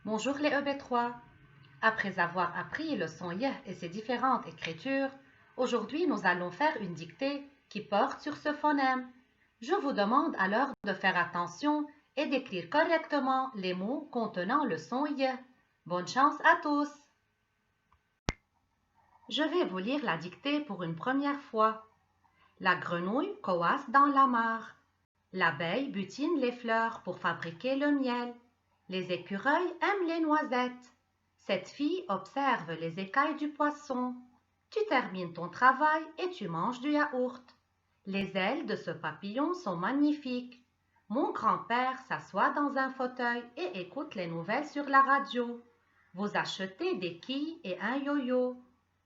Bonjour les EB3. Après avoir appris le son Y et ses différentes écritures, aujourd'hui nous allons faire une dictée qui porte sur ce phonème. Je vous demande alors de faire attention et d'écrire correctement les mots contenant le son Y. Bonne chance à tous! Je vais vous lire la dictée pour une première fois. La grenouille coasse dans la mare. L'abeille butine les fleurs pour fabriquer le miel. Les écureuils aiment les noisettes. Cette fille observe les écailles du poisson. Tu termines ton travail et tu manges du yaourt. Les ailes de ce papillon sont magnifiques. Mon grand-père s'assoit dans un fauteuil et écoute les nouvelles sur la radio. Vous achetez des quilles et un yo-yo.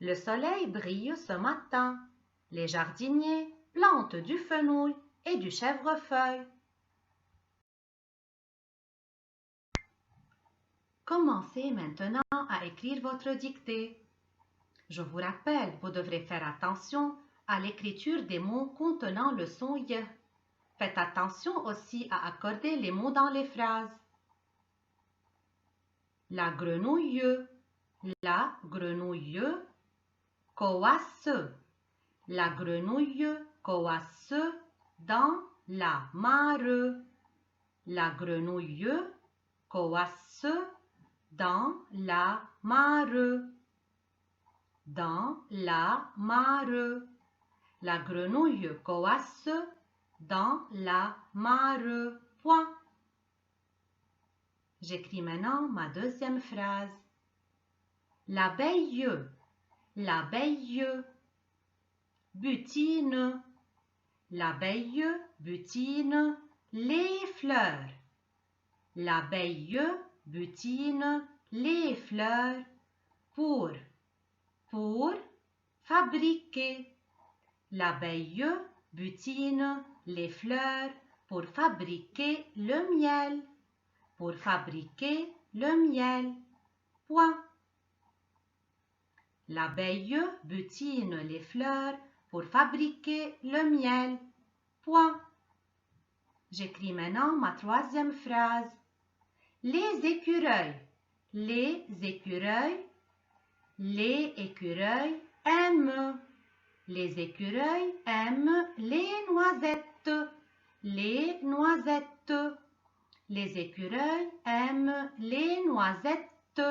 Le soleil brille ce matin. Les jardiniers plantent du fenouil et du chèvrefeuille. Commencez maintenant à écrire votre dictée. Je vous rappelle, vous devrez faire attention à l'écriture des mots contenant le son Y. Faites attention aussi à accorder les mots dans les phrases. La grenouille, coasse. La grenouille coasse dans la mare. La grenouille coasse dans la mare. Dans la mare. La grenouille coasse dans la mare. Point. J'écris maintenant ma deuxième phrase. L'abeille butine. L'abeille butine les fleurs. L'abeille butine les fleurs pour fabriquer. L'abeille butine les fleurs pour fabriquer le miel. Pour fabriquer le miel. Point. L'abeille butine les fleurs pour fabriquer le miel. Point. J'écris maintenant ma troisième phrase. Les écureuils aiment. Les écureuils aiment les noisettes. Les noisettes. Les écureuils aiment les noisettes.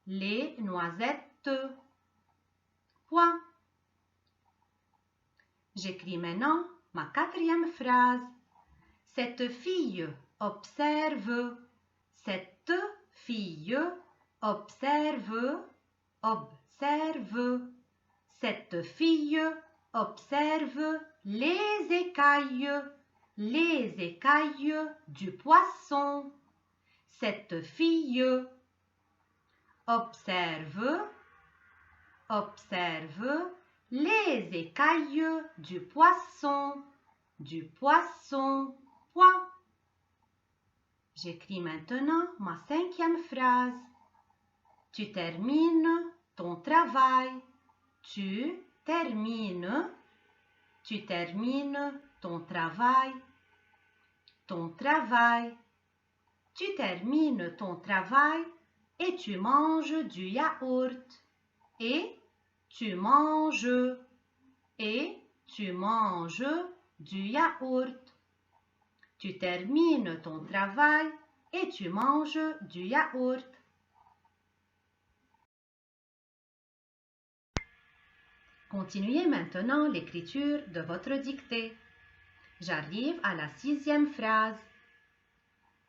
Les noisettes. Point. J'écris maintenant ma quatrième phrase. Cette fille observe. Cette fille observe. Cette fille observe les écailles du poisson. Cette fille observe les écailles du poisson. Point. J'écris maintenant ma cinquième phrase. Tu termines ton travail. Tu termines ton travail. Tu termines ton travail et tu manges du yaourt. Et tu manges du yaourt. Tu termines ton travail et tu manges du yaourt. Continuez maintenant l'écriture de votre dictée. J'arrive à la sixième phrase.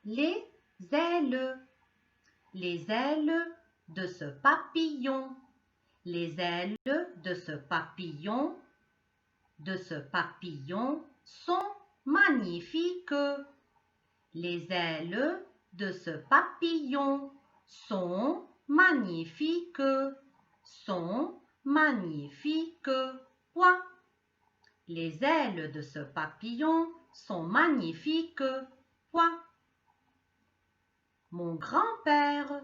Les ailes de ce papillon. Les ailes de ce papillon sont magnifiques. Les ailes de ce papillon sont magnifiques. Point. Les ailes de ce papillon sont magnifiques. Point. Mon grand-père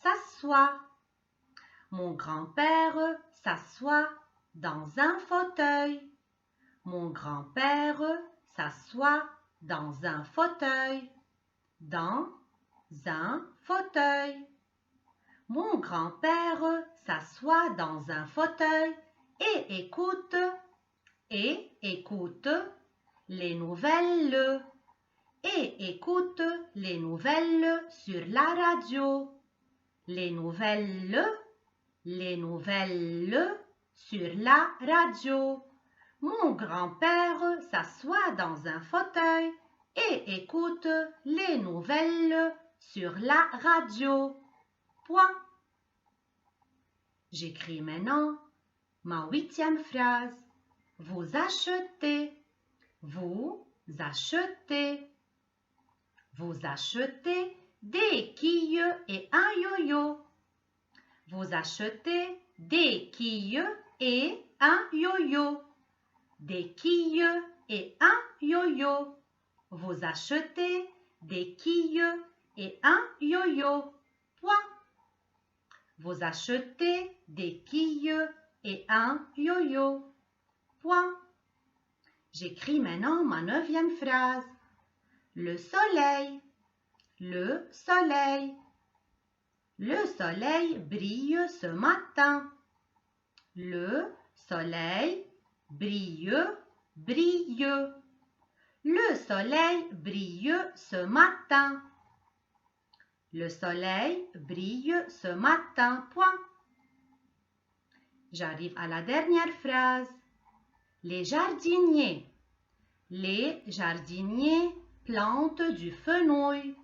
s'assoit. Mon grand-père s'assoit dans un fauteuil. Mon grand-père s'assoit dans un fauteuil. Dans un fauteuil. Mon grand-père s'assoit dans un fauteuil et écoute les nouvelles sur la radio. Les nouvelles sur la radio. Mon grand-père s'assoit dans un fauteuil et écoute les nouvelles sur la radio. Point. J'écris maintenant ma 8e phrase. Vous achetez. Vous achetez. Vous achetez des quilles et un yo-yo. Vous achetez des quilles et un yo-yo. Des quilles et un yo-yo. Vous achetez des quilles et un yo-yo. Point. Vous achetez des quilles et un yo-yo. Point. J'écris maintenant ma 9e phrase. Le soleil. Le soleil. Le soleil brille ce matin. Le soleil brille. Le soleil brille ce matin. Le soleil brille ce matin. Point. J'arrive à la dernière phrase. Les jardiniers. Les jardiniers plantent du fenouil.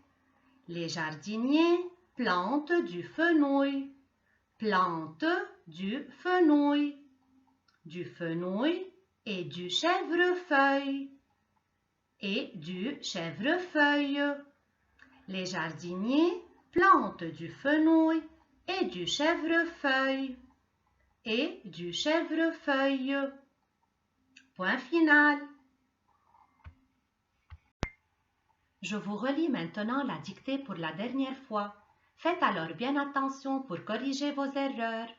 Les jardiniers plantent du fenouil. Plantent du fenouil. Du fenouil et du chèvrefeuille. Et du chèvrefeuille. Les jardiniers plantent du fenouil et du chèvrefeuille. Et du chèvrefeuille. Point final. Je vous relis maintenant la dictée pour la dernière fois. Faites alors bien attention pour corriger vos erreurs.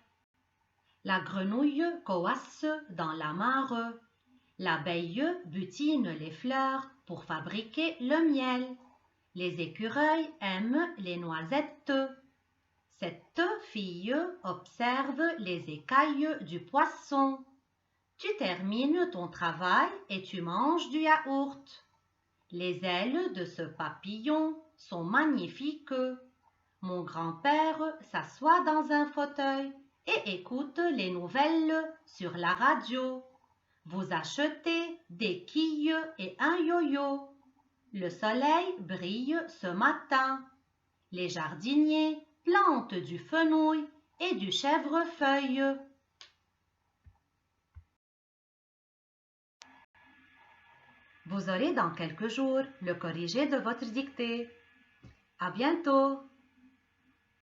La grenouille coasse dans la mare. L'abeille butine les fleurs pour fabriquer le miel. Les écureuils aiment les noisettes. Cette fille observe les écailles du poisson. Tu termines ton travail et tu manges du yaourt. Les ailes de ce papillon sont magnifiques. Mon grand-père s'assoit dans un fauteuil et écoute les nouvelles sur la radio. Vous achetez des quilles et un yo-yo. Le soleil brille ce matin. Les jardiniers plantent du fenouil et du chèvrefeuille. Vous aurez dans quelques jours le corrigé de votre dictée. À bientôt!